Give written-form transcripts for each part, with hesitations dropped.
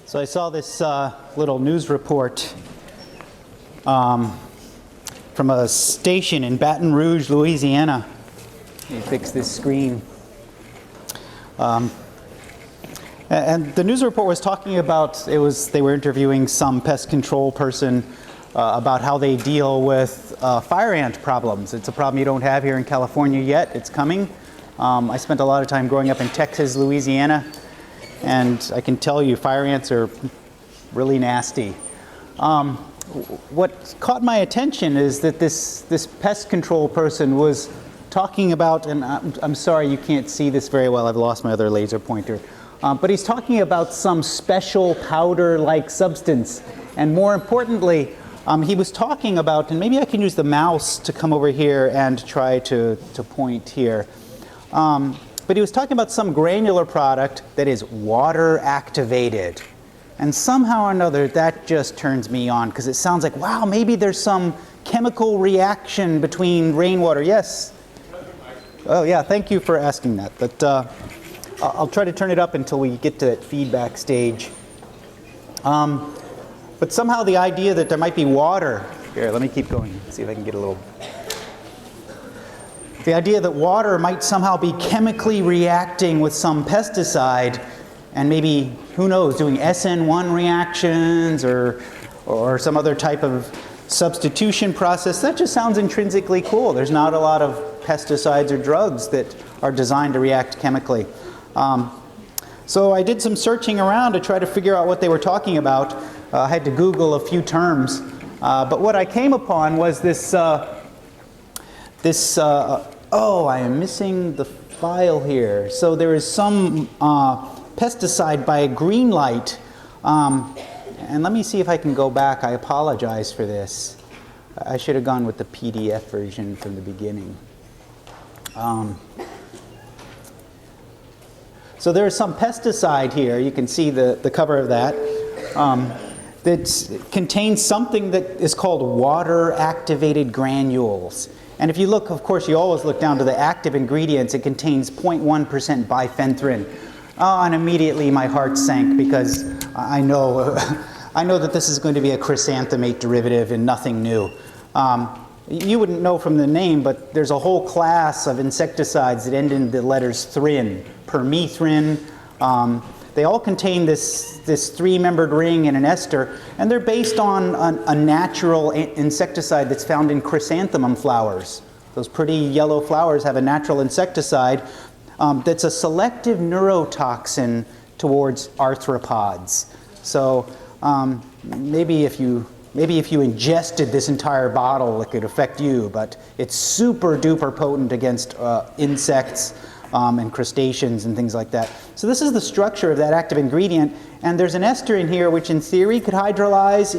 So I saw this little news report from a station in Baton Rouge, Louisiana. Let me fix this screen. And the news report was talking about, they were interviewing some pest control person about how they deal with fire ant problems. It's a problem you don't have here in California yet. It's coming. I spent a lot of time growing up in Texas, Louisiana, and I can tell you fire ants are really nasty. What caught my attention is that this pest control person was talking about, and I'm sorry you can't see this very well, I've lost my other laser pointer, but he's talking about some special powder-like substance, and more importantly, he was talking about, and maybe I can use the mouse to come over here and try to point here. But he was talking about some granular product that is water activated. And somehow or another, that just turns me on, because it sounds like, wow, maybe there's some chemical reaction between rainwater. Yes? Oh, yeah, thank you for asking that. But I'll try to turn it up until we get to that feedback stage. But somehow the idea that there might be water, here, let me keep going, see if I can get a little. The idea that water might somehow be chemically reacting with some pesticide and maybe, who knows, doing SN1 reactions or some other type of substitution process, that just sounds intrinsically cool. There's not a lot of pesticides or drugs that are designed to react chemically. So I did some searching around to try to figure out what they were talking about. I had to Google a few terms. But what I came upon was this, oh, I am missing the file here. So there is some pesticide by green light. And let me see if I can go back. I apologize for this. I should have gone with the PDF version from the beginning. So there is some pesticide here. You can see the cover of that. That contains something that is called water-activated granules. And if you look, of course, you always look down to the active ingredients. It contains 0.1% bifenthrin. Oh, and immediately my heart sank because I know that this is going to be a chrysanthemate derivative and nothing new. You wouldn't know from the name, but there's a whole class of insecticides that end in the letters thrin, permethrin. They all contain this three-membered ring and an ester, and they're based on a natural insecticide that's found in chrysanthemum flowers. Those pretty yellow flowers have a natural insecticide that's a selective neurotoxin towards arthropods. So maybe if you ingested this entire bottle, it could affect you, but it's super duper potent against insects and crustaceans and things like that. So this is the structure of that active ingredient, and there's an ester in here which in theory could hydrolyze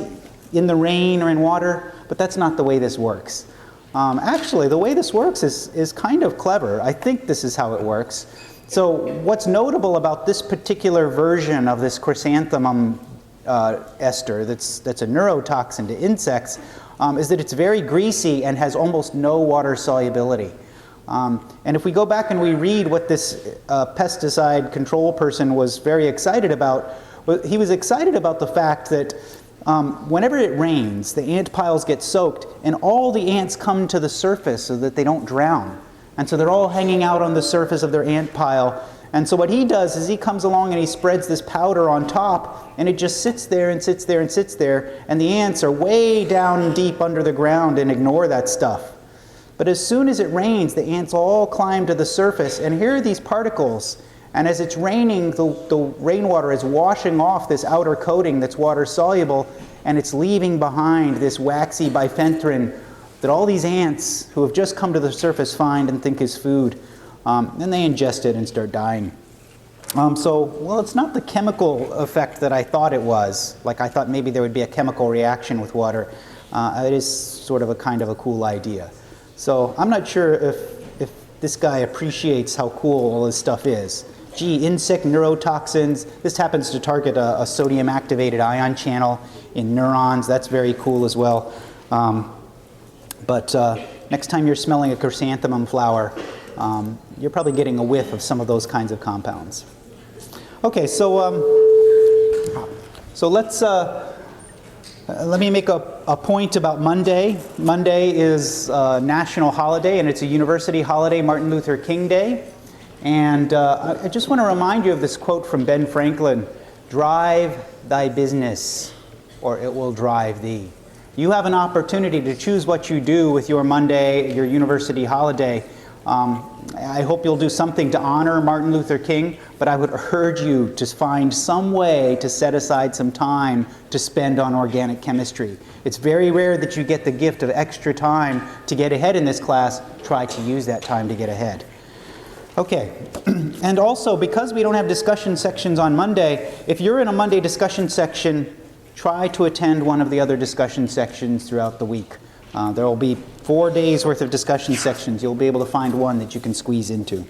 in the rain or in water, but that's not the way this works. Actually, the way this works is kind of clever. I think this is how it works. So what's notable about this particular version of this chrysanthemum ester that's a neurotoxin to insects is that it's very greasy and has almost no water solubility. And if we go back and we read what this pesticide control person was very excited about, he was excited about the fact that whenever it rains, the ant piles get soaked and all the ants come to the surface so that they don't drown. And so they're all hanging out on the surface of their ant pile. And so what he does is he comes along and he spreads this powder on top, and it just sits there and sits there and sits there, and the ants are way down deep under the ground and ignore that stuff. But as soon as it rains, the ants all climb to the surface, and here are these particles. And as it's raining, the rainwater is washing off this outer coating that's water soluble, and it's leaving behind this waxy bifenthrin that all these ants who have just come to the surface find and think is food. And they ingest it and start dying. Well, it's not the chemical effect that I thought it was. Like I thought maybe there would be a chemical reaction with water. It is sort of a kind of a cool idea. So I'm not sure if this guy appreciates how cool all this stuff is. Gee, insect neurotoxins. This happens to target a sodium-activated ion channel in neurons. That's very cool as well. But next time you're smelling a chrysanthemum flower, you're probably getting a whiff of some of those kinds of compounds. Okay, so So let me make a point about Monday. Monday is a national holiday, and it's a university holiday, Martin Luther King Day. And I just want to remind you of this quote from Ben Franklin: "Drive thy business, or it will drive thee." You have an opportunity to choose what you do with your Monday, your university holiday. I hope you'll do something to honor Martin Luther King, but I would urge you to find some way to set aside some time to spend on organic chemistry. It's very rare that you get the gift of extra time to get ahead in this class. Try to use that time to get ahead. Okay, and also because we don't have discussion sections on Monday, if you're in a Monday discussion section, try to attend one of the other discussion sections throughout the week. There will be 4 days worth of discussion sections. You'll be able to find one that you can squeeze into.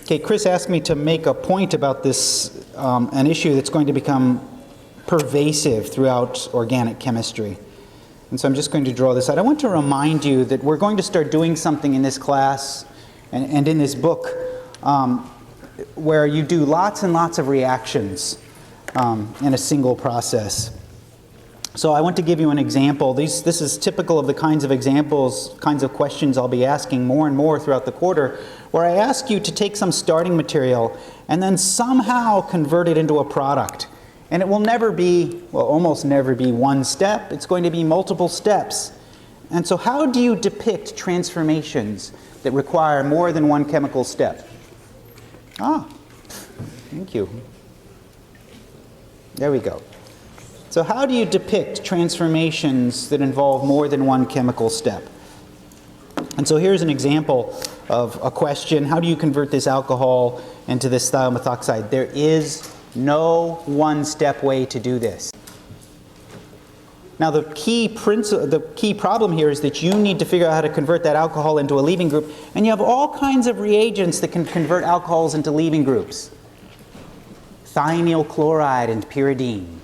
Okay, Chris asked me to make a point about this, an issue that's going to become pervasive throughout organic chemistry. And so I'm just going to draw this out. I want to remind you that we're going to start doing something in this class and in this book where you do lots and lots of reactions in a single process. So I want to give you an example. This is typical of the kinds of examples, kinds of questions I'll be asking more and more throughout the quarter, where I ask you to take some starting material and then somehow convert it into a product. And it will never be, well, almost never be one step. It's going to be multiple steps. And so how do you depict transformations that require more than one chemical step? Thank you. There we go. So how do you depict transformations that involve more than one chemical step? And so here's an example of a question. How do you convert this alcohol into this thiomethoxide? There is no one-step way to do this. Now the key problem here is that you need to figure out how to convert that alcohol into a leaving group, and you have all kinds of reagents that can convert alcohols into leaving groups. Thionyl chloride and pyridine.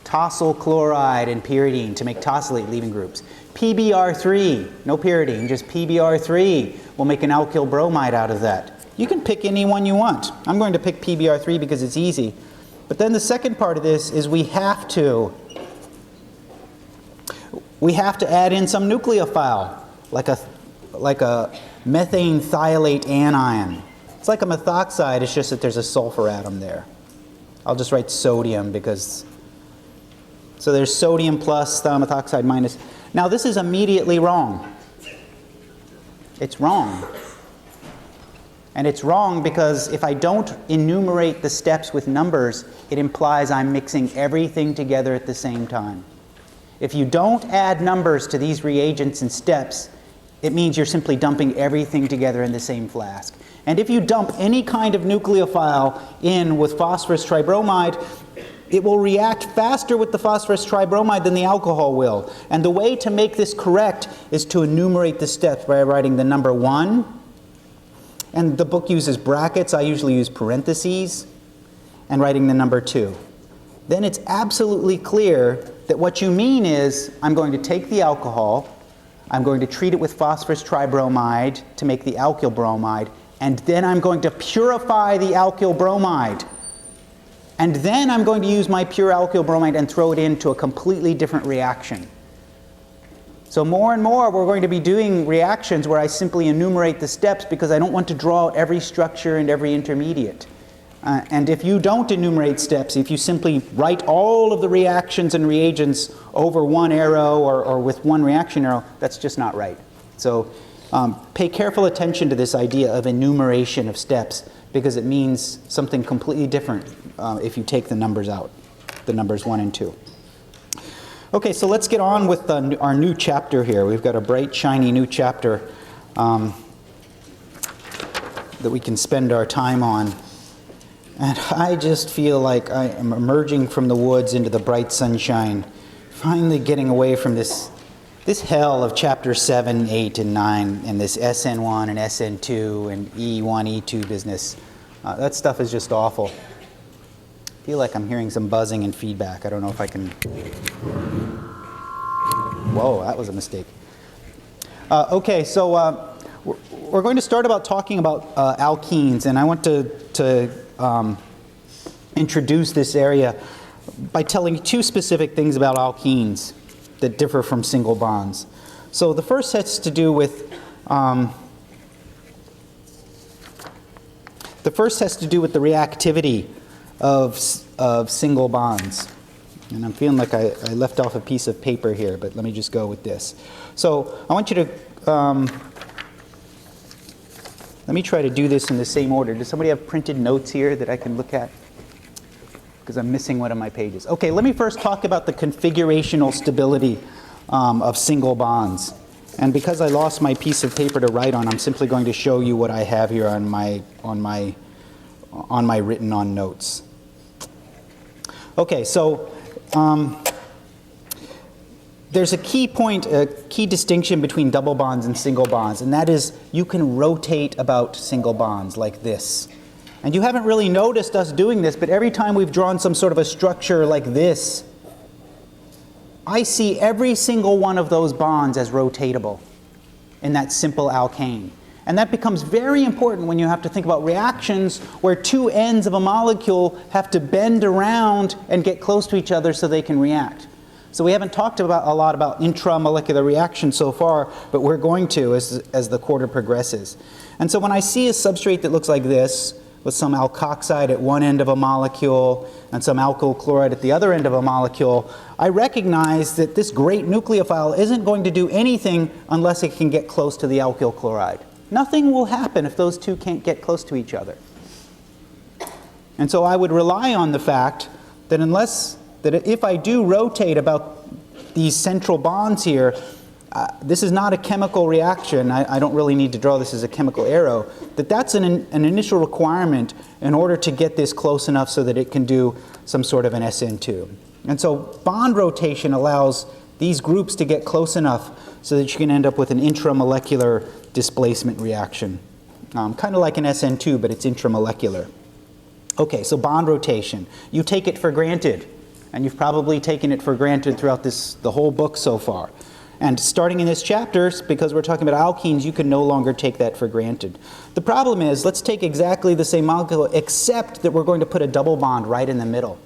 Tosyl chloride and pyridine to make tosylate leaving groups. PBr3, no pyridine, just PBr3 will make an alkyl bromide out of that. You can pick any one you want. I'm going to pick PBr3 because it's easy. But then the second part of this is we have to add in some nucleophile, like a methane thiolate anion. It's like a methoxide, it's just that there's a sulfur atom there. I'll just write sodium because... So there's sodium plus, thiomethoxide minus. Now this is immediately wrong. It's wrong. And it's wrong because if I don't enumerate the steps with numbers, it implies I'm mixing everything together at the same time. If you don't add numbers to these reagents and steps, it means you're simply dumping everything together in the same flask. And if you dump any kind of nucleophile in with phosphorus tribromide, it will react faster with the phosphorus tribromide than the alcohol will. And the way to make this correct is to enumerate the steps by writing the number 1. And the book uses brackets. I usually use parentheses. And writing the number 2. Then it's absolutely clear that what you mean is, I'm going to take the alcohol, I'm going to treat it with phosphorus tribromide to make the alkyl bromide, and then I'm going to purify the alkyl bromide. And then I'm going to use my pure alkyl bromide and throw it into a completely different reaction. So more and more we're going to be doing reactions where I simply enumerate the steps because I don't want to draw out every structure and every intermediate. And if you don't enumerate steps, if you simply write all of the reactions and reagents over one arrow or with one reaction arrow, that's just not right. So pay careful attention to this idea of enumeration of steps, because it means something completely different if you take the numbers out, the numbers 1 and 2. Okay, so let's get on with our new chapter here. We've got a bright, shiny new chapter that we can spend our time on. And I just feel like I am emerging from the woods into the bright sunshine, finally getting away from this hell of chapter 7, 8, and 9, and this SN1 and SN2 and E1, E2 business. That stuff is just awful. I feel like I'm hearing some buzzing and feedback. I don't know if I can... Whoa, that was a mistake. Okay, so we're going to start talking about alkenes, and I want to introduce this area by telling you two specific things about alkenes that differ from single bonds. So the first has to do with the reactivity of single bonds. And I'm feeling like I left off a piece of paper here, but let me just go with this. So I want you to, let me try to do this in the same order. Does somebody have printed notes here that I can look at? Because I'm missing one of my pages. Okay, let me first talk about the configurational stability of single bonds. And because I lost my piece of paper to write on, I'm simply going to show you what I have here on my written on notes. Okay, so there's a key point, a key distinction between double bonds and single bonds, and that is you can rotate about single bonds like this. And you haven't really noticed us doing this, but every time we've drawn some sort of a structure like this, I see every single one of those bonds as rotatable in that simple alkane. And that becomes very important when you have to think about reactions where two ends of a molecule have to bend around and get close to each other so they can react. So we haven't talked a lot about intramolecular reactions so far, but we're going to as the quarter progresses. And so when I see a substrate that looks like this, with some alkoxide at one end of a molecule and some alkyl chloride at the other end of a molecule, I recognize that this great nucleophile isn't going to do anything unless it can get close to the alkyl chloride. Nothing will happen if those two can't get close to each other. And so I would rely on the fact that if I do rotate about these central bonds here, this is not a chemical reaction. I don't really need to draw this as a chemical arrow. That's an initial requirement in order to get this close enough so that it can do some sort of an SN2. And so bond rotation allows these groups to get close enough so that you can end up with an intramolecular displacement reaction. Kind of like an SN2, but it's intramolecular. Okay, so bond rotation. You take it for granted, and you've probably taken it for granted throughout the whole book so far. And starting in this chapter, because we're talking about alkenes, you can no longer take that for granted. The problem is, let's take exactly the same molecule, except that we're going to put a double bond right in the middle.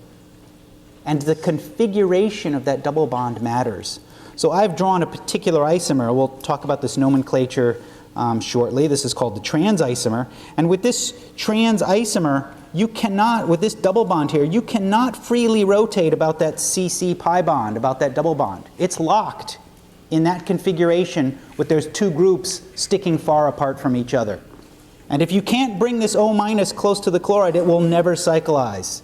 And the configuration of that double bond matters. So I've drawn a particular isomer. We'll talk about this nomenclature shortly. This is called the trans isomer. And with this trans isomer, you cannot, with this double bond here, you cannot freely rotate about that CC pi bond, about that double bond. It's locked in that configuration with those two groups sticking far apart from each other. And if you can't bring this O- close to the chloride, it will never cyclize.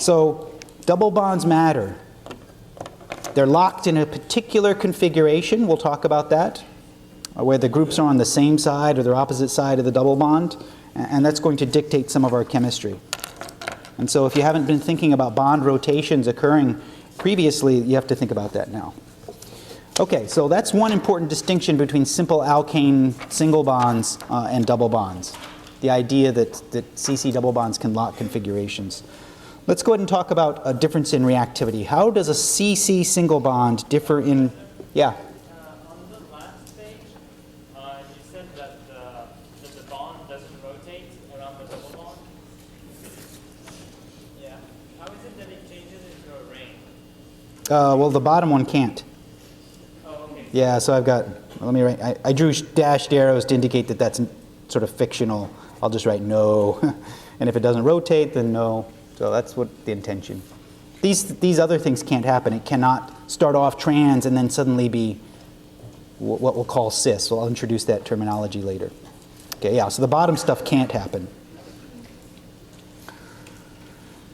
So double bonds matter. They're locked in a particular configuration. We'll talk about that, where the groups are on the same side or the opposite side of the double bond. And that's going to dictate some of our chemistry. And so if you haven't been thinking about bond rotations occurring previously, you have to think about that now. Okay, so that's one important distinction between simple alkane single bonds and double bonds. The idea that CC double bonds can lock configurations. Let's go ahead and talk about a difference in reactivity. How does a CC single bond differ in, yeah? On the last page, you said that the bond doesn't rotate around the double bond. Yeah. How is it that it changes into a ring? Well, the bottom one can't. Yeah, so I've got, let me write, I drew dashed arrows to indicate that that's sort of fictional. I'll just write no. And if it doesn't rotate, then no. So that's what the intention. These other things can't happen. It cannot start off trans and then suddenly be what we'll call cis. So I'll introduce that terminology later. Okay, yeah, so the bottom stuff can't happen.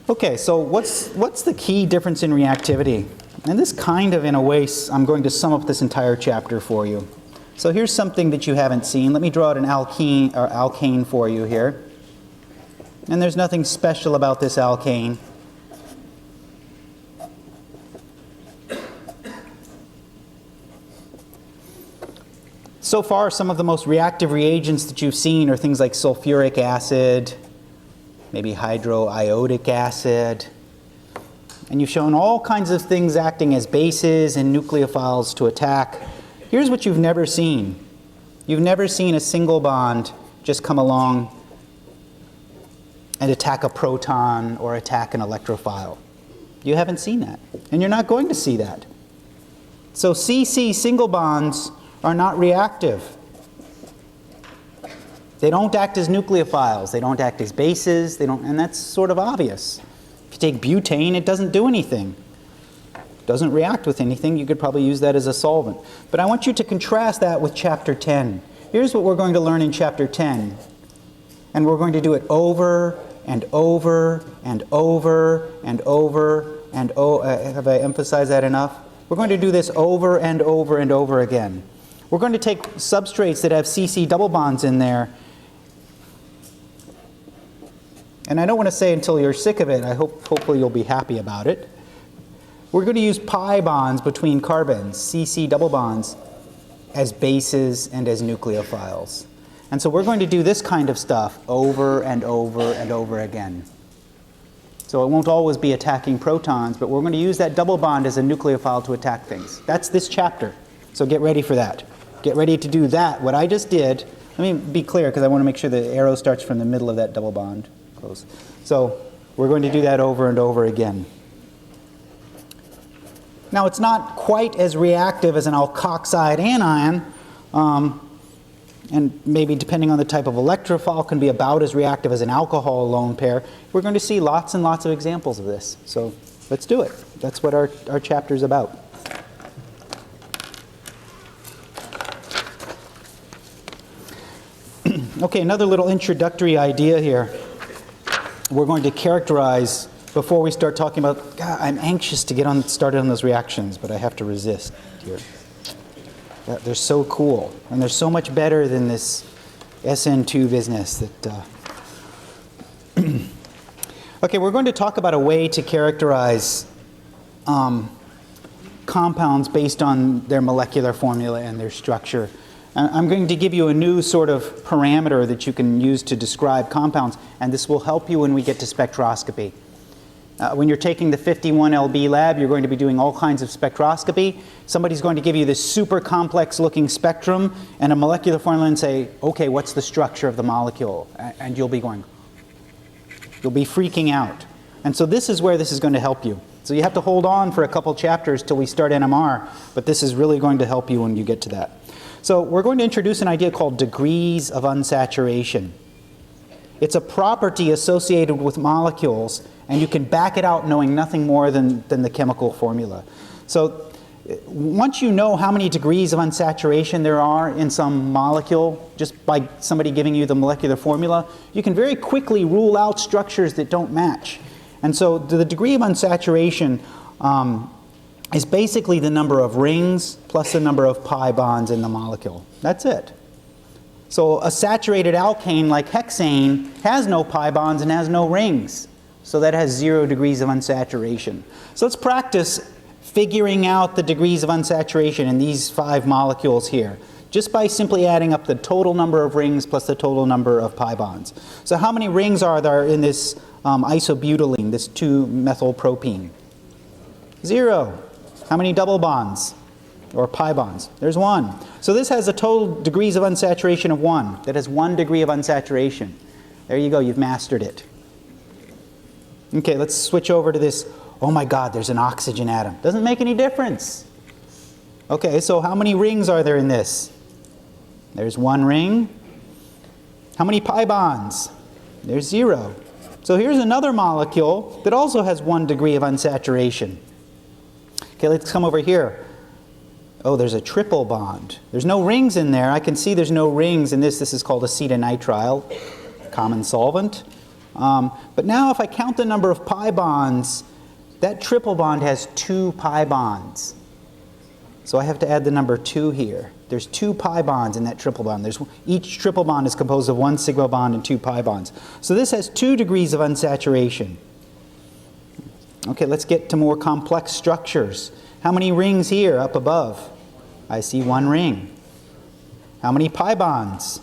Okay, so what's the key difference in reactivity? And this kind of, in a way, I'm going to sum up this entire chapter for you. So here's something that you haven't seen. Let me draw out an alkane for you here. And there's nothing special about this alkane. So far, some of the most reactive reagents that you've seen are things like sulfuric acid, maybe hydroiodic acid. And you've shown all kinds of things acting as bases and nucleophiles to attack. Here's what you've never seen. You've never seen a single bond just come along and attack a proton or attack an electrophile. You haven't seen that, and you're not going to see that. So CC single bonds are not reactive. They don't act as nucleophiles. They don't act as bases. And that's sort of obvious. If you take butane, it doesn't do anything. It doesn't react with anything. You could probably use that as a solvent. But I want you to contrast that with Chapter 10. Here's what we're going to learn in Chapter 10. And we're going to do it over and over and over and over and over. Have I emphasized that enough? We're going to do this over and over and over again. We're going to take substrates that have CC double bonds in there. And I don't want to say until you're sick of it. Hopefully you'll be happy about it. We're going to use pi bonds between carbons, CC double bonds, as bases and as nucleophiles. And so we're going to do this kind of stuff over and over and over again. So it won't always be attacking protons, but we're going to use that double bond as a nucleophile to attack things. That's this chapter. So get ready for that. Get ready to do that. What I just did, let me be clear because I want to make sure the arrow starts from the middle of that double bond. Close. So we're going to do that over and over again. Now it's not quite as reactive as an alkoxide anion, and maybe depending on the type of electrophile can be about as reactive as an alcohol lone pair. We're going to see lots and lots of examples of this. So let's do it. That's what our chapter is about. Okay, another little introductory idea here. We're going to characterize, before we start talking about, God, I'm anxious to get started on those reactions, but I have to resist here. They're so cool, and they're so much better than this SN2 business that... Okay, we're going to talk about a way to characterize compounds based on their molecular formula and their structure. I'm going to give you a new sort of parameter that you can use to describe compounds, and this will help you when we get to spectroscopy. When you're taking the 51 LB lab, you're going to be doing all kinds of spectroscopy. Somebody's going to give you this super complex looking spectrum and a molecular formula and say, okay, what's the structure of the molecule? And you'll be freaking out. And so this is where this is going to help you. So you have to hold on for a couple chapters till we start NMR, but this is really going to help you when you get to that. So we're going to introduce an idea called degrees of unsaturation. It's a property associated with molecules, and you can back it out knowing nothing more than the chemical formula. So once you know how many degrees of unsaturation there are in some molecule, just by somebody giving you the molecular formula, you can very quickly rule out structures that don't match. And so the degree of unsaturation is basically the number of rings plus the number of pi bonds in the molecule. That's it. So a saturated alkane like hexane has no pi bonds and has no rings. So that has 0 degrees of unsaturation. So let's practice figuring out the degrees of unsaturation in these 5 molecules here, just by simply adding up the total number of rings plus the total number of pi bonds. So how many rings are there in this isobutylene, this 2-methylpropene? 0. How many double bonds or pi bonds? There's 1. So this has a total degrees of unsaturation of 1. That has 1 degree of unsaturation. There you go, you've mastered it. Okay, let's switch over to this. Oh my God, there's an oxygen atom. Doesn't make any difference. Okay, so how many rings are there in this? There's 1 ring. How many pi bonds? There's 0. So here's another molecule that also has 1 degree of unsaturation. Okay, let's come over here. Oh, there's a triple bond. There's no rings in there. I can see there's no rings in this. This is called acetonitrile, common solvent. But now if I count the number of pi bonds, that triple bond has 2 pi bonds. So I have to add the number 2 here. There's 2 pi bonds in that triple bond. Each triple bond is composed of 1 sigma bond and 2 pi bonds. So this has 2 degrees of unsaturation. Okay, let's get to more complex structures. How many rings here up above? I see 1 ring. How many pi bonds?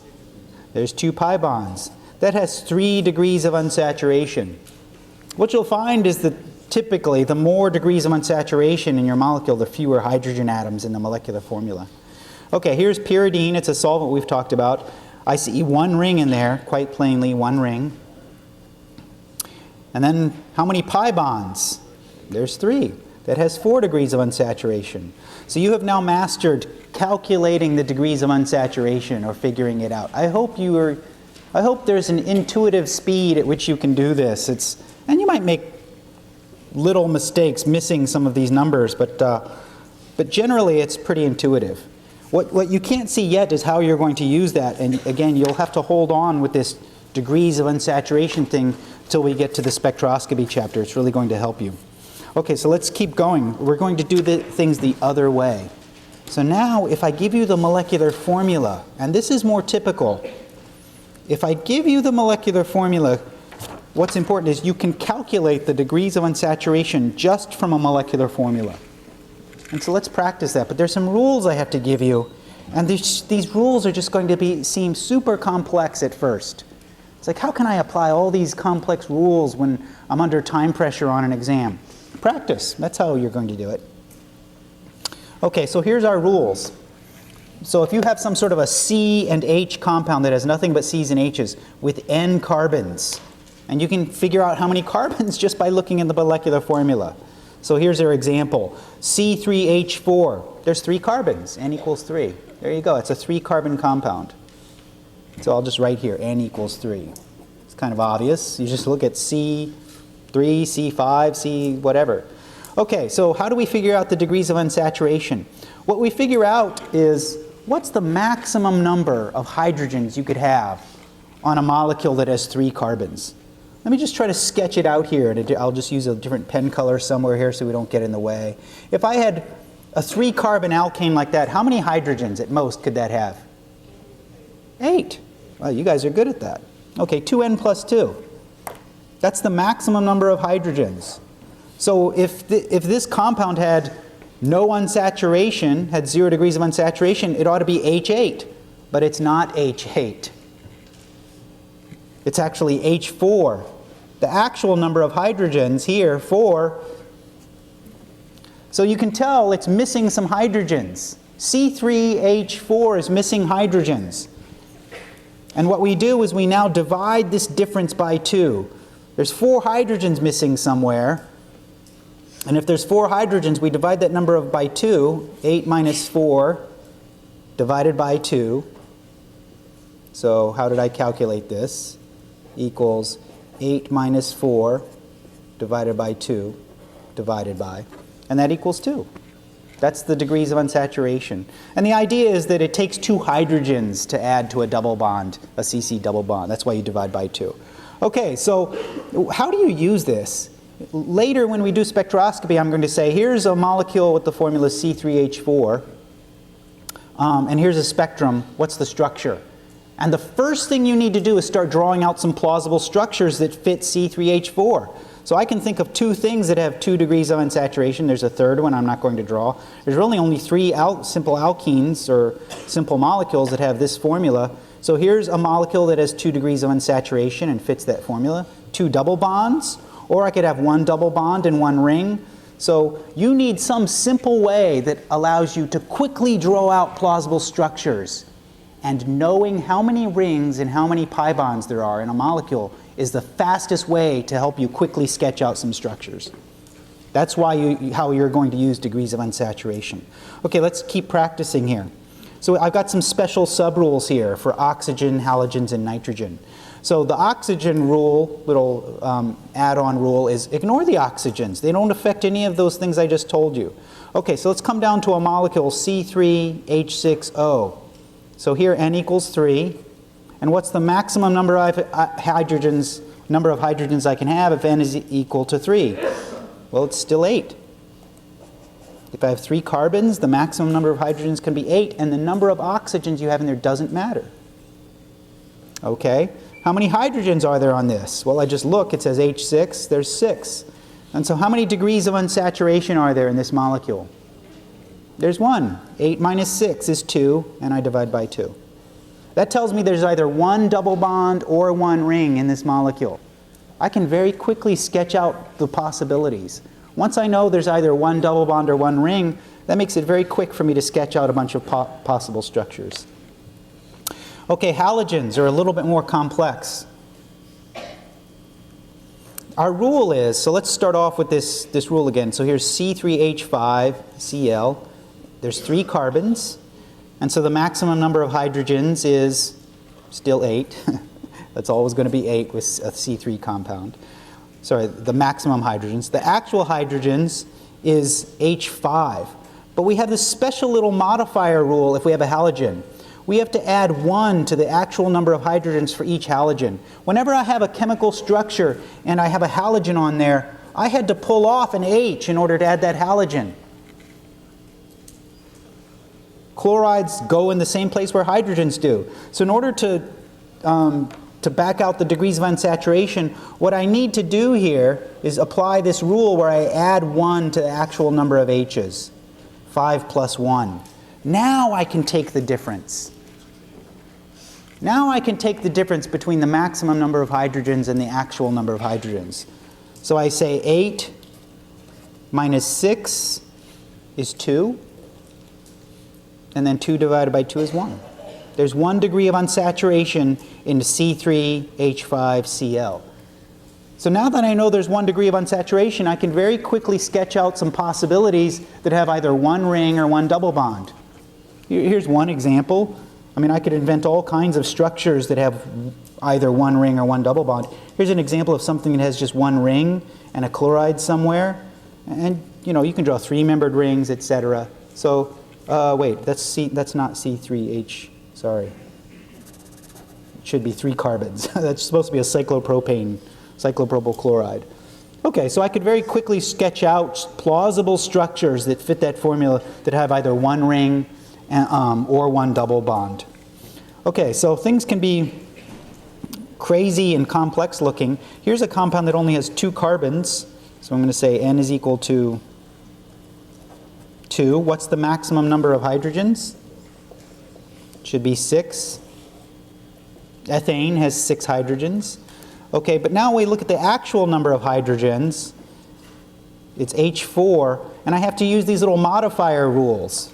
There's 2 pi bonds. That has 3 degrees of unsaturation. What you'll find is that typically the more degrees of unsaturation in your molecule, the fewer hydrogen atoms in the molecular formula. Okay, here's pyridine. It's a solvent we've talked about. I see 1 ring in there, quite plainly 1 ring. And then how many pi bonds? There's 3. That has 4 degrees of unsaturation. So you have now mastered calculating the degrees of unsaturation or figuring it out. I hope there's an intuitive speed at which you can do this. And you might make little mistakes missing some of these numbers, but generally it's pretty intuitive. What you can't see yet is how you're going to use that, and again, you'll have to hold on with this degrees of unsaturation thing till we get to the spectroscopy chapter. It's really going to help you. Okay, so let's keep going. We're going to do things the other way. So now, if I give you the molecular formula, and this is more typical, if I give you the molecular formula, what's important is you can calculate the degrees of unsaturation just from a molecular formula. And so let's practice that. But there's some rules I have to give you, and these rules are just going to seem super complex at first. It's like, how can I apply all these complex rules when I'm under time pressure on an exam? Practice. That's how you're going to do it. Okay, so here's our rules. So if you have some sort of a C and H compound that has nothing but C's and H's with N carbons, and you can figure out how many carbons just by looking at the molecular formula. So here's our example. C3H4. There's 3 carbons. N equals 3. There you go. It's a 3-carbon compound. So I'll just write here, N equals 3. It's kind of obvious. You just look at C3, C5, C whatever. Okay, so how do we figure out the degrees of unsaturation? What we figure out is what's the maximum number of hydrogens you could have on a molecule that has 3 carbons. Let me just try to sketch it out here, and I'll just use a different pen color somewhere here so we don't get in the way. If I had a 3-carbon alkane like that, how many hydrogens at most could that have? 8. Well, you guys are good at that. Okay, 2n plus 2. That's the maximum number of hydrogens. So if this compound had no unsaturation, had 0 degrees of unsaturation, it ought to be H8. But it's not H8. It's actually H4. The actual number of hydrogens here, 4. So you can tell it's missing some hydrogens. C3H4 is missing hydrogens. And what we do is we now divide this difference by 2. There's 4 hydrogens missing somewhere. And if there's 4 hydrogens, we divide that number by 2. 8 minus 4 divided by 2. So how did I calculate this? Equals 8 minus 4 divided by 2 divided by. And that equals 2. That's the degrees of unsaturation. And the idea is that it takes 2 hydrogens to add to a double bond, a CC double bond. That's why you divide by 2. Okay, so how do you use this? Later when we do spectroscopy, I'm going to say, here's a molecule with the formula C3H4, and here's a spectrum. What's the structure? And the first thing you need to do is start drawing out some plausible structures that fit C3H4. So I can think of 2 things that have 2 degrees of unsaturation. There's a third one I'm not going to draw. There's really only 3 simple alkenes or simple molecules that have this formula. So here's a molecule that has 2 degrees of unsaturation and fits that formula. 2 double bonds, or I could have 1 double bond and 1 ring. So you need some simple way that allows you to quickly draw out plausible structures. And knowing how many rings and how many pi bonds there are in a molecule is the fastest way to help you quickly sketch out some structures. That's how you're going to use degrees of unsaturation. Okay, let's keep practicing here. So I've got some special subrules here for oxygen, halogens, and nitrogen. So the oxygen rule, little add-on rule, is ignore the oxygens. They don't affect any of those things I just told you. Okay, so let's come down to a molecule C3H6O. So here n equals 3. And what's the maximum number of hydrogens I can have if n is equal to 3? Well, it's still 8. If I have 3 carbons, the maximum number of hydrogens can be 8, and the number of oxygens you have in there doesn't matter. Okay, how many hydrogens are there on this? Well, I just look, it says H6, there's 6. And so how many degrees of unsaturation are there in this molecule? There's 1. 8 minus 6 is 2, and I divide by 2. That tells me there's either 1 double bond or 1 ring in this molecule. I can very quickly sketch out the possibilities. Once I know there's either 1 double bond or 1 ring, that makes it very quick for me to sketch out a bunch of possible structures. Okay, halogens are a little bit more complex. our rule is, so let's start off with this rule again. So here's C3H5Cl. There's 3 carbons, and so the maximum number of hydrogens is still 8. That's always going to be 8 with a C3 compound. Sorry, the maximum hydrogens. The actual hydrogens is H5. But we have this special little modifier rule if we have a halogen. We have to add 1 to the actual number of hydrogens for each halogen. Whenever I have a chemical structure and I have a halogen on there, I had to pull off an H in order to add that halogen. Chlorides go in the same place where hydrogens do. So in order to back out the degrees of unsaturation, what I need to do here is apply this rule where I add 1 to the actual number of H's. 5 plus 1. Now I can take the difference. Now I can take the difference between the maximum number of hydrogens and the actual number of hydrogens. So I say 8 minus 6 is 2. And then 2 divided by 2 is 1. There's 1 degree of unsaturation in C3H5Cl. So now that I know there's 1 degree of unsaturation, I can very quickly sketch out some possibilities that have either 1 ring or 1 double bond. Here's one example. I mean, I could invent all kinds of structures that have either 1 ring or 1 double bond. Here's an example of something that has just 1 ring and a chloride somewhere. And, you know, you can draw 3-membered rings, etc. So, wait, that's not C3H, sorry. It should be 3 carbons. That's supposed to be a cyclopropyl chloride. Okay, so I could very quickly sketch out plausible structures that fit that formula that have either 1 ring or 1 double bond. Okay, so things can be crazy and complex looking. Here's a compound that only has 2 carbons. So I'm going to say N is equal to 2. What's the maximum number of hydrogens? It should be 6. Ethane has 6 hydrogens. Okay, but now we look at the actual number of hydrogens. It's H4, and I have to use these little modifier rules.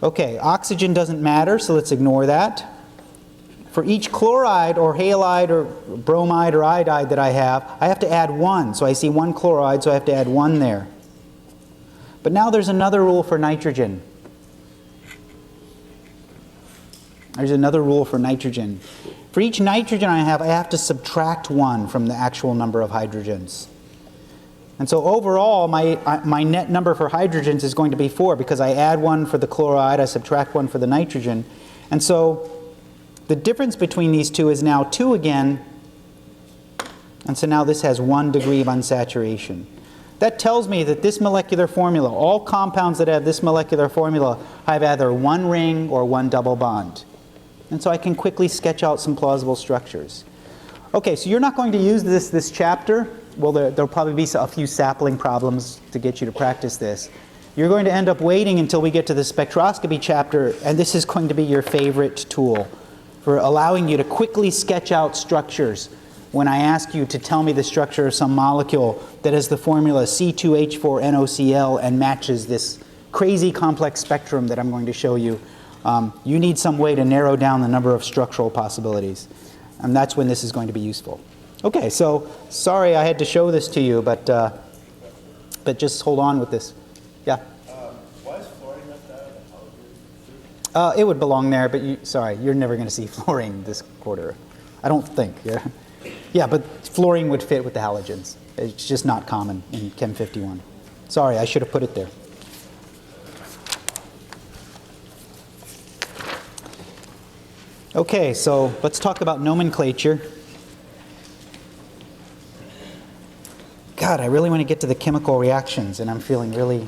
Okay, oxygen doesn't matter, so let's ignore that. For each chloride or halide or bromide or iodide that I have to add 1. So I see 1 chloride, so I have to add 1 there. But now there's another rule for nitrogen. There's another rule for nitrogen. For each nitrogen I have to subtract 1 from the actual number of hydrogens. And so overall, my net number for hydrogens is going to be 4 because I add 1 for the chloride, I subtract 1 for the nitrogen. And so the difference between these two is now 2 again. And so now this has 1 degree of unsaturation. That tells me that this molecular formula, all compounds that have this molecular formula, have either 1 ring or 1 double bond. And so I can quickly sketch out some plausible structures. Okay, so you're not going to use this chapter. Well, there'll probably be a few sapling problems to get you to practice this. You're going to end up waiting until we get to the spectroscopy chapter, and this is going to be your favorite tool for allowing you to quickly sketch out structures when I ask you to tell me the structure of some molecule that has the formula C2H4NOCl and matches this crazy complex spectrum that I'm going to show you. You need some way to narrow down the number of structural possibilities. And that's when this is going to be useful. Okay, so sorry I had to show this to you, but just hold on with this. Yeah? Why is fluorine left out of the halogen? It would belong there, but sorry, you're never going to see fluorine this quarter. I don't think. Yeah, yeah, but fluorine would fit with the halogens. It's just not common in Chem 51. Sorry, I should have put it there. Okay, so let's talk about nomenclature. God, I really want to get to the chemical reactions, and I'm feeling really...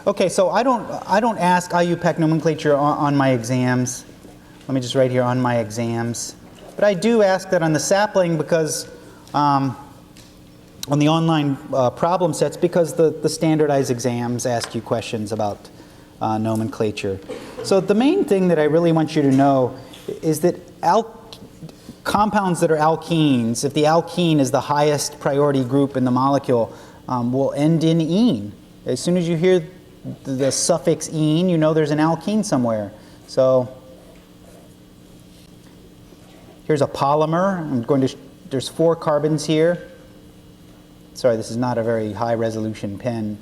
Okay, so I don't ask IUPAC nomenclature on my exams. Let me just write here, on my exams. But I do ask that on the sapling because, on the online problem sets, because the standardized exams ask you questions about nomenclature. So the main thing that I really want you to know is that compounds that are alkenes, if the alkene is the highest priority group in the molecule, will end in -ene. As soon as you hear the suffix -ene, you know there's an alkene somewhere. So Here's a polymer. There's 4 carbons here. Sorry, this is not a very high resolution pen.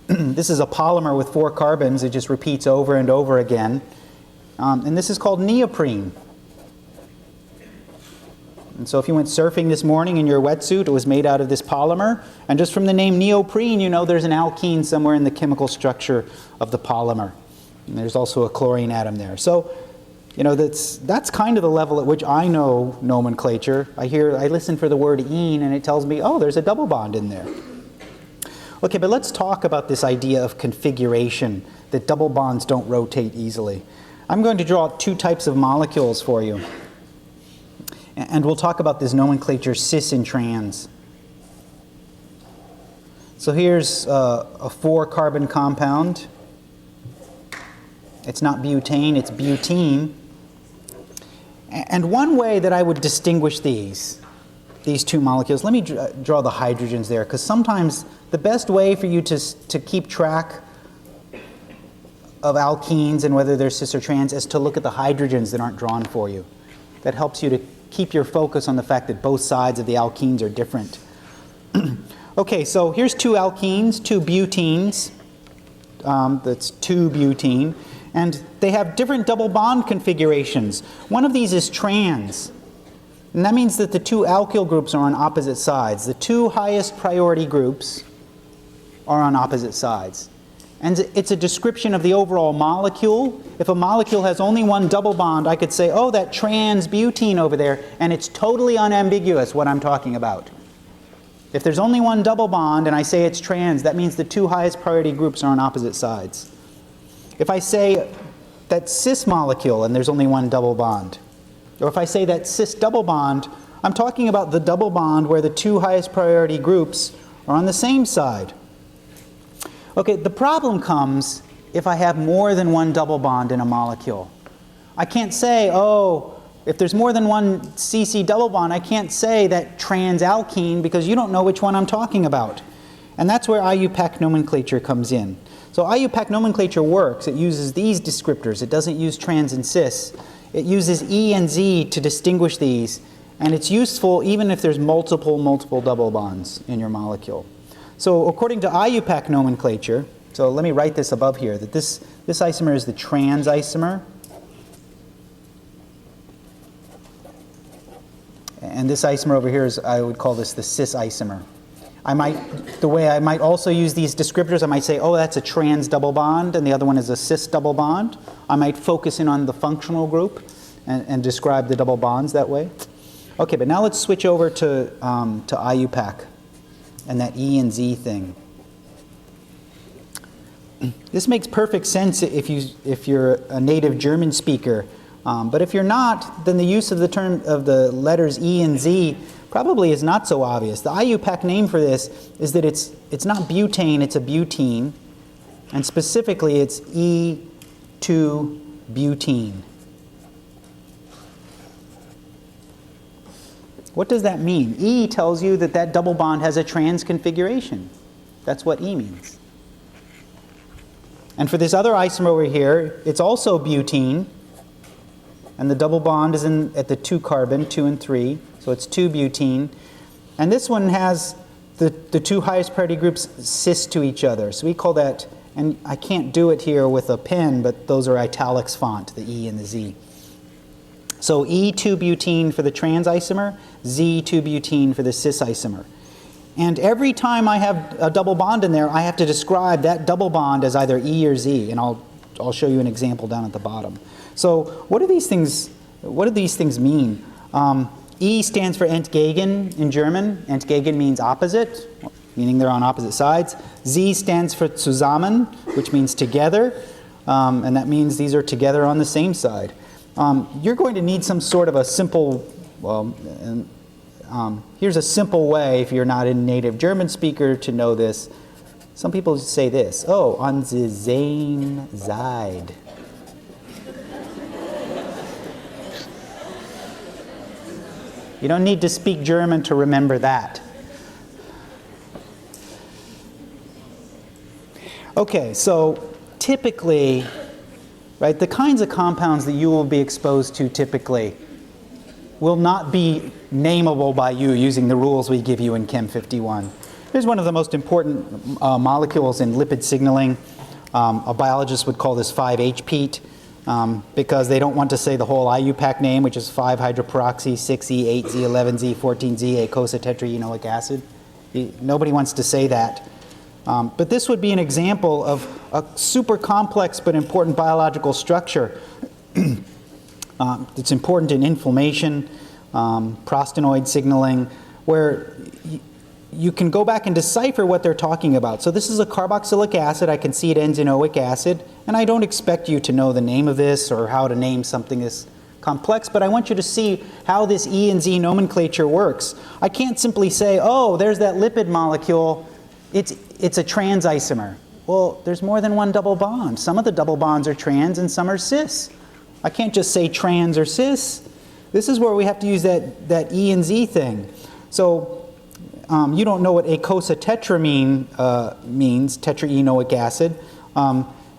This is a polymer with 4 carbons. It just repeats over and over again. And this is called neoprene. And so if you went surfing this morning in your wetsuit, it was made out of this polymer. And just from the name neoprene, you know there's an alkene somewhere in the chemical structure of the polymer. And there's also a chlorine atom there. So, you know, that's kind of the level at which I know nomenclature. I listen for the word ene, and it tells me, oh, there's a double bond in there. Okay, but let's talk about this idea of configuration, that double bonds don't rotate easily. I'm going to draw 2 types of molecules for you. And we'll talk about this nomenclature cis and trans. So here's a 4-carbon compound. It's not butane, it's butene. And one way that I would distinguish these 2 molecules, let me draw the hydrogens there, because sometimes the best way for you to keep track of alkenes and whether they're cis or trans is to look at the hydrogens that aren't drawn for you. That helps you to keep your focus on the fact that both sides of the alkenes are different. Okay, so here's 2 alkenes, 2 butenes. That's 2-butene. And they have different double bond configurations. One of these is trans. And that means that the 2 alkyl groups are on opposite sides. The 2 highest priority groups are on opposite sides. And it's a description of the overall molecule. If a molecule has only 1 double bond, I could say, oh, that trans butene over there, and it's totally unambiguous what I'm talking about. If there's only 1 double bond and I say it's trans, that means the 2 highest priority groups are on opposite sides. If I say that cis molecule and there's only 1 double bond, or if I say that cis double bond, I'm talking about the double bond where the 2 highest priority groups are on the same side. Okay, the problem comes if I have more than 1 double bond in a molecule. I can't say, oh, if there's more than 1 CC double bond, I can't say that trans alkene because you don't know which one I'm talking about. And that's where IUPAC nomenclature comes in. So IUPAC nomenclature works. It uses these descriptors. It doesn't use trans and cis. It uses E and Z to distinguish these. And it's useful even if there's multiple double bonds in your molecule. So according to IUPAC nomenclature, so let me write this above here, that this isomer is the trans isomer. And this isomer over here is, I would call this the cis isomer. The way I might also use these descriptors, I might say, oh, that's a trans double bond, and the other one is a cis double bond. I might focus in on the functional group and describe the double bonds that way. Okay, but now let's switch over to IUPAC and that E and Z thing. This makes perfect sense if you're a native German speaker, but if you're not, then the use of the letters E and Z probably is not so obvious. The IUPAC name for this is that it's not butane, it's a butene, and specifically it's E2-butene. What does that mean? E tells you that double bond has a trans configuration. That's what E means. And for this other isomer over here, it's also butene, and the double bond is at the 2 carbon, 2 and 3, so it's 2-butene. And this one has the 2 highest priority groups cis to each other. So we call that, and I can't do it here with a pen, but those are italics font, the E and the Z. So E2-butene for the trans isomer, Z2-butene for the cis isomer. And every time I have a double bond in there, I have to describe that double bond as either E or Z, and I'll show you an example down at the bottom. So what do these things mean? E stands for entgegen in German. Entgegen means opposite, meaning they're on opposite sides. Z stands for zusammen, which means together, and that means these are together on the same side. You're going to need some sort of a simple, here's a simple way, if you're not a native German speaker, to know this. Some people say this, oh, on the same side. You don't need to speak German to remember that. Okay, so typically, right, the kinds of compounds that you will be exposed to typically will not be nameable by you using the rules we give you in Chem 51. Here's one of the most important molecules in lipid signaling. A biologist would call this 5-HPEAT because they don't want to say the whole IUPAC name, which is 5-hydroperoxy, 6E, 8Z, 11Z, 14Z, eicosatetraenoic acid. Nobody wants to say that. But this would be an example of a super complex but important biological structure. It's important in inflammation, prostanoid signaling, where you can go back and decipher what they're talking about. So this is a carboxylic acid. I can see it ends in oic acid. And I don't expect you to know the name of this or how to name something this complex, but I want you to see how this E and Z nomenclature works. I can't simply say, oh, there's that lipid molecule. It's a trans isomer. Well, there's more than one double bond. Some of the double bonds are trans and some are cis. I can't just say trans or cis. This is where we have to use that E and Z thing. So you don't know what eicosatetramine means, tetraenoic acid.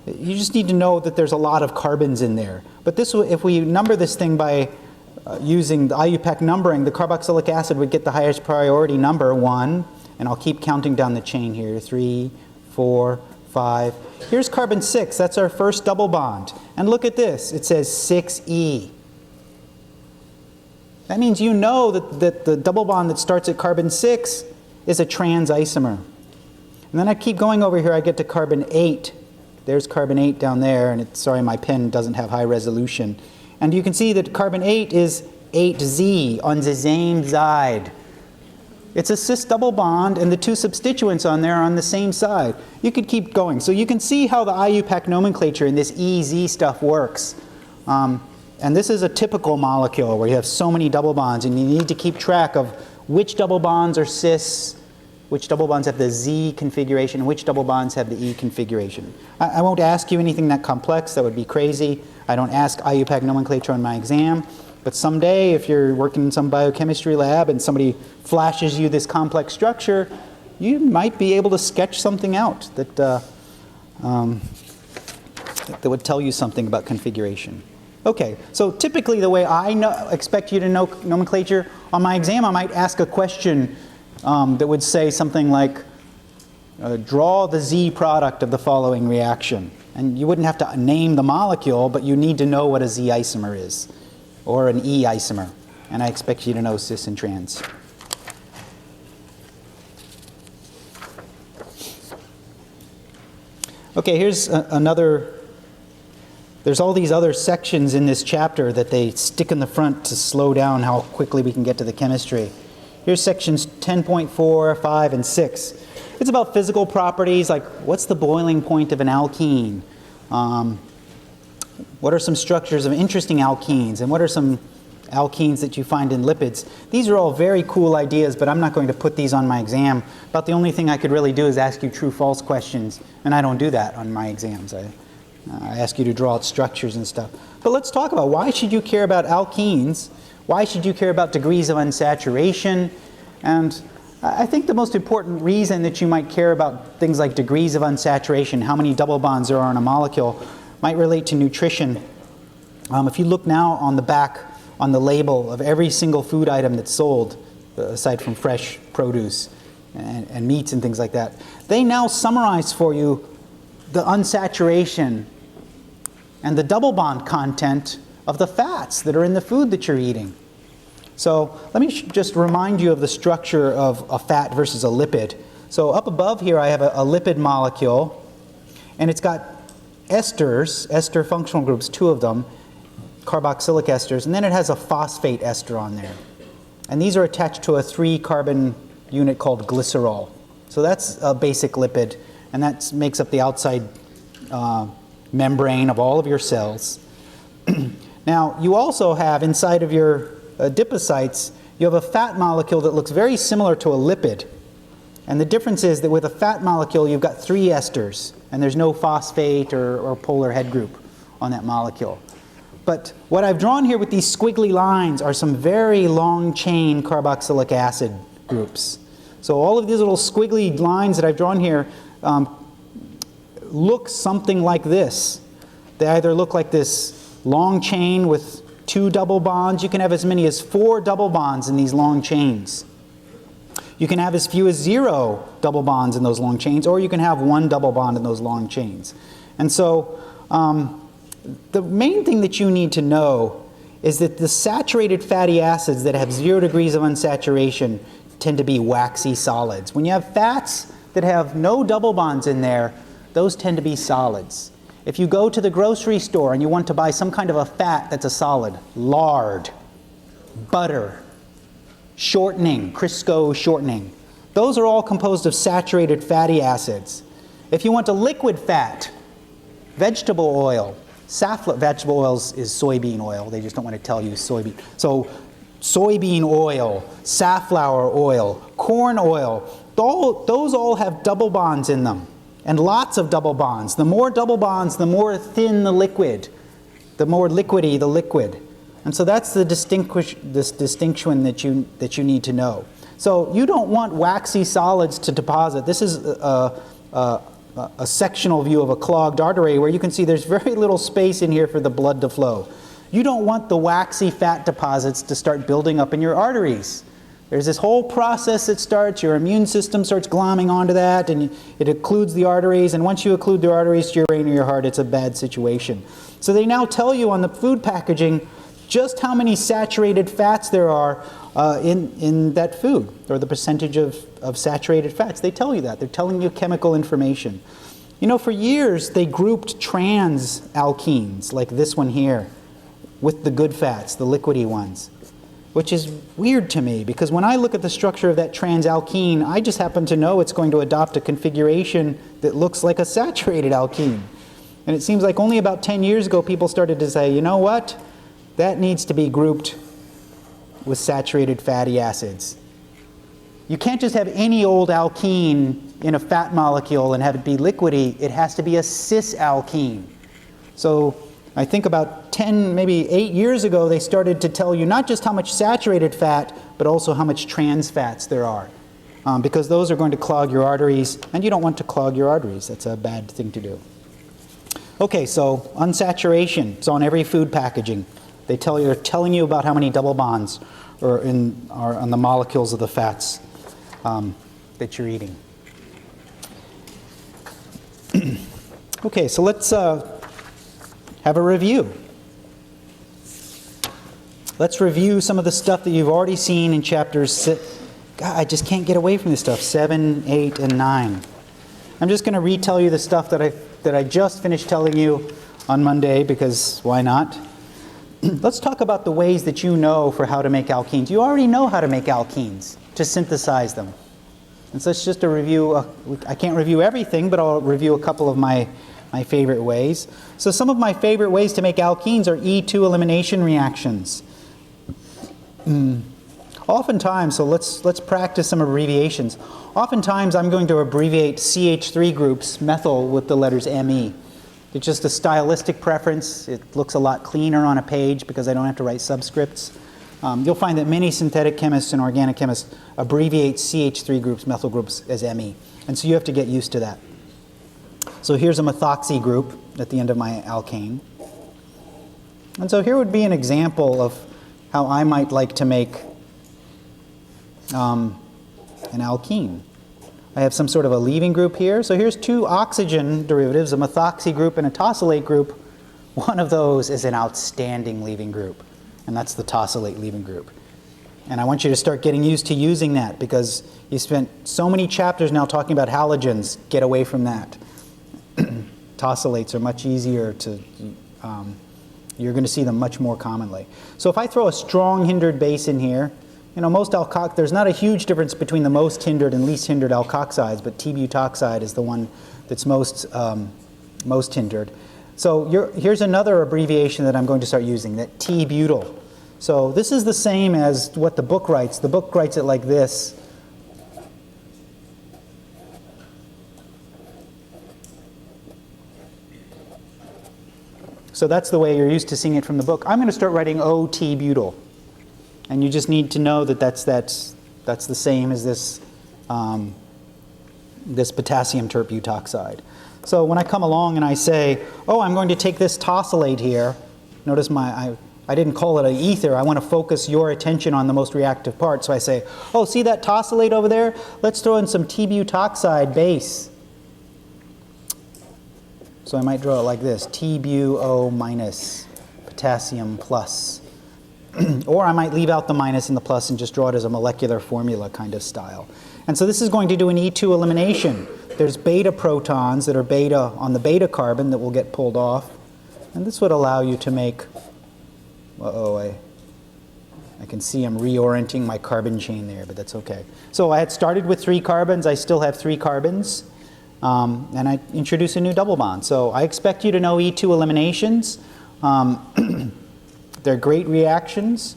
You just need to know that there's a lot of carbons in there. But this, if we number this thing by using the IUPAC numbering, the carboxylic acid would get the highest priority number, 1. And I'll keep counting down the chain here, 3, 4, 5. Here's carbon 6. That's our first double bond. And look at this. It says 6E. That means you know that the double bond that starts at carbon 6 is a trans isomer. And then I keep going over here. I get to carbon 8. There's carbon 8 down there. And sorry, my pen doesn't have high resolution. And you can see that carbon 8 is 8Z on the same side. It's a cis double bond, and the two substituents on there are on the same side. You could keep going. So you can see how the IUPAC nomenclature in this EZ stuff works. And this is a typical molecule where you have so many double bonds, and you need to keep track of which double bonds are cis, which double bonds have the Z configuration, and which double bonds have the E configuration. I won't ask you anything that complex. That would be crazy. I don't ask IUPAC nomenclature on my exam. But someday, if you're working in some biochemistry lab and somebody flashes you this complex structure, you might be able to sketch something out that would tell you something about configuration. Okay, so typically the way I expect you to know nomenclature, on my exam I might ask a question that would say something like, draw the Z product of the following reaction. And you wouldn't have to name the molecule, but you need to know what a Z isomer is, or an E isomer. And I expect you to know cis and trans. Okay, here's another. There's all these other sections in this chapter that they stick in the front to slow down how quickly we can get to the chemistry. Here's sections 10.4, 5, and 6. It's about physical properties, like what's the boiling point of an alkene? What are some structures of interesting alkenes? And what are some alkenes that you find in lipids? These are all very cool ideas, but I'm not going to put these on my exam. About the only thing I could really do is ask you true-false questions, and I don't do that on my exams. I ask you to draw out structures and stuff. But let's talk about why should you care about alkenes? Why should you care about degrees of unsaturation? And I think the most important reason that you might care about things like degrees of unsaturation, how many double bonds there are in a molecule, might relate to nutrition. If you look now on the back, on the label of every single food item that's sold, aside from fresh produce and meats and things like that, they now summarize for you the unsaturation and the double bond content of the fats that are in the food that you're eating. So let me just remind you of the structure of a fat versus a lipid. So up above here I have a lipid molecule, and it's got esters, ester functional groups, 2 of them, carboxylic esters, and then it has a phosphate ester on there. And these are attached to a 3-carbon unit called glycerol. So that's a basic lipid, and that makes up the outside membrane of all of your cells. Now, you also have inside of your adipocytes, you have a fat molecule that looks very similar to a lipid. And the difference is that with a fat molecule, you've got 3 esters, and there's no phosphate or polar head group on that molecule. But what I've drawn here with these squiggly lines are some very long chain carboxylic acid groups. So all of these little squiggly lines that I've drawn here look something like this. They either look like this long chain with 2 double bonds. You can have as many as 4 double bonds in these long chains. You can have as few as 0 double bonds in those long chains, or you can have 1 double bond in those long chains. And so the main thing that you need to know is that the saturated fatty acids that have 0 degrees of unsaturation tend to be waxy solids. When you have fats that have no double bonds in there, those tend to be solids. If you go to the grocery store and you want to buy some kind of a fat that's a solid, lard, butter, shortening, Crisco shortening, those are all composed of saturated fatty acids. If you want a liquid fat, vegetable oil, vegetable oil is soybean oil. They just don't want to tell you soybean. So soybean oil, safflower oil, corn oil, those all have double bonds in them, and lots of double bonds. The more double bonds, the more thin the liquid, the more liquidy the liquid. And so that's the distinction that you need to know. So you don't want waxy solids to deposit. This is a sectional view of a clogged artery where you can see there's very little space in here for the blood to flow. You don't want the waxy fat deposits to start building up in your arteries. There's this whole process that starts, your immune system starts glomming onto that, and it occludes the arteries, and once you occlude the arteries to your brain or your heart, it's a bad situation. So they now tell you on the food packaging just how many saturated fats there are in that food, or the percentage of saturated fats. They tell you that. They're telling you chemical information. You know, for years they grouped trans alkenes, like this one here, with the good fats, the liquidy ones, which is weird to me, because when I look at the structure of that trans alkene, I just happen to know it's going to adopt a configuration that looks like a saturated alkene. And it seems like only about 10 years ago people started to say, you know what, that needs to be grouped with saturated fatty acids. You can't just have any old alkene in a fat molecule and have it be liquidy. It has to be a cis alkene. So I think about 10, maybe 8 years ago, they started to tell you not just how much saturated fat, but also how much trans fats there are. Because those are going to clog your arteries, and you don't want to clog your arteries. That's a bad thing to do. Okay, so unsaturation is on every food packaging. They're telling you about how many double bonds are on the molecules of the fats that you're eating. Okay, so let's have a review. Let's review some of the stuff that you've already seen in chapters 6. God, I just can't get away from this stuff. 7, 8, and 9. I'm just going to retell you the stuff that I just finished telling you on Monday, because why not? Let's talk about the ways that you know for how to make alkenes. You already know how to make alkenes, to synthesize them. And so it's just a review. I can't review everything, but I'll review a couple of my favorite ways. So some of my favorite ways to make alkenes are E2 elimination reactions. Oftentimes, so let's practice some abbreviations. Oftentimes I'm going to abbreviate CH3 groups, methyl, with the letters ME. It's just a stylistic preference. It looks a lot cleaner on a page because I don't have to write subscripts. You'll find that many synthetic chemists and organic chemists abbreviate CH3 groups, methyl groups, as ME. And so you have to get used to that. So here's a methoxy group at the end of my alkane. And so here would be an example of how I might like to make an alkene. I have some sort of a leaving group here. So here's 2 oxygen derivatives, a methoxy group and a tosylate group. One of those is an outstanding leaving group, and that's the tosylate leaving group. And I want you to start getting used to using that, because you spent so many chapters now talking about halogens. Get away from that. Tosylates are much easier to, you're going to see them much more commonly. So if I throw a strong hindered base in here, you know, there's not a huge difference between the most hindered and least hindered alkoxides, but T-butoxide is the one that's most hindered. So here's another abbreviation that I'm going to start using, that T-butyl. So this is the same as what the book writes. The book writes it like this. So that's the way you're used to seeing it from the book. I'm going to start writing OT-butyl. And you just need to know that that's the same as this, this potassium terbutoxide. So when I come along and I say, oh, I'm going to take this tosylate here, notice I didn't call it an ether. I want to focus your attention on the most reactive part. So I say, oh, see that tosylate over there? Let's throw in some T-butoxide base. So I might draw it like this, TBuO minus, potassium plus. Or I might leave out the minus and the plus and just draw it as a molecular formula kind of style. And so this is going to do an E2 elimination. There's beta protons that are beta on the beta carbon that will get pulled off. And this would allow you to make, I can see I'm reorienting my carbon chain there, but that's okay. So I had started with 3 carbons. I still have 3 carbons. And I introduce a new double bond. So I expect you to know E2 eliminations. They're great reactions.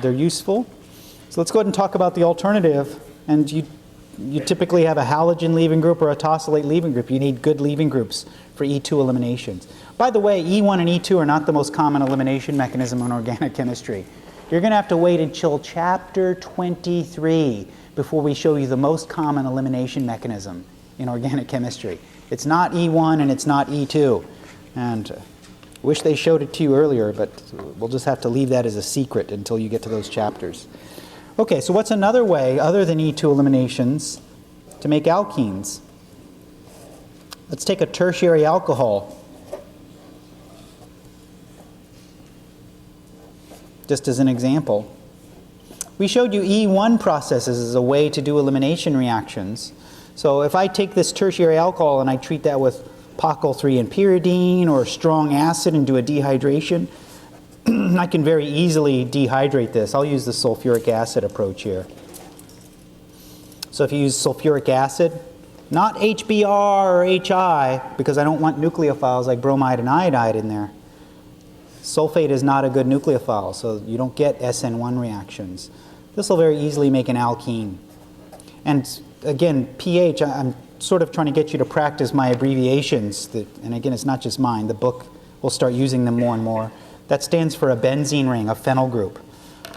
They're useful. So let's go ahead and talk about the alternative. And you typically have a halogen leaving group or a tosylate leaving group. You need good leaving groups for E2 eliminations. By the way, E1 and E2 are not the most common elimination mechanism in organic chemistry. You're going to have to wait until chapter 23 before we show you the most common elimination mechanism in organic chemistry. It's not E1 and it's not E2. And wish they showed it to you earlier, but we'll just have to leave that as a secret until you get to those chapters. Okay, so what's another way, other than E2 eliminations, to make alkenes? Let's take a tertiary alcohol. Just as an example. We showed you E1 processes as a way to do elimination reactions. So if I take this tertiary alcohol and I treat that with pocyl-3 and pyridine or strong acid and do a dehydration, I can very easily dehydrate this. I'll use the sulfuric acid approach here. So if you use sulfuric acid, not HBr or HI, because I don't want nucleophiles like bromide and iodide in there. Sulfate is not a good nucleophile, so you don't get SN1 reactions. This will very easily make an alkene. And again, pH, I'm sort of trying to get you to practice my abbreviations. And again, it's not just mine. The book will start using them more and more. That stands for a benzene ring, a phenyl group.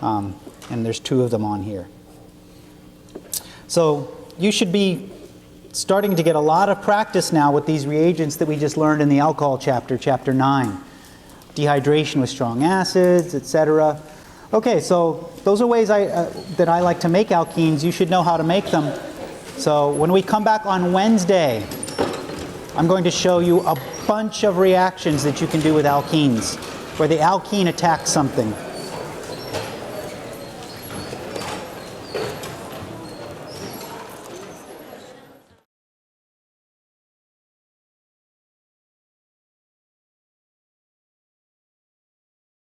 And there's 2 of them on here. So you should be starting to get a lot of practice now with these reagents that we just learned in the alcohol chapter, chapter 9. Dehydration with strong acids, etc. Okay, so those are ways that I like to make alkenes. You should know how to make them. So when we come back on Wednesday, I'm going to show you a bunch of reactions that you can do with alkenes, where the alkene attacks something.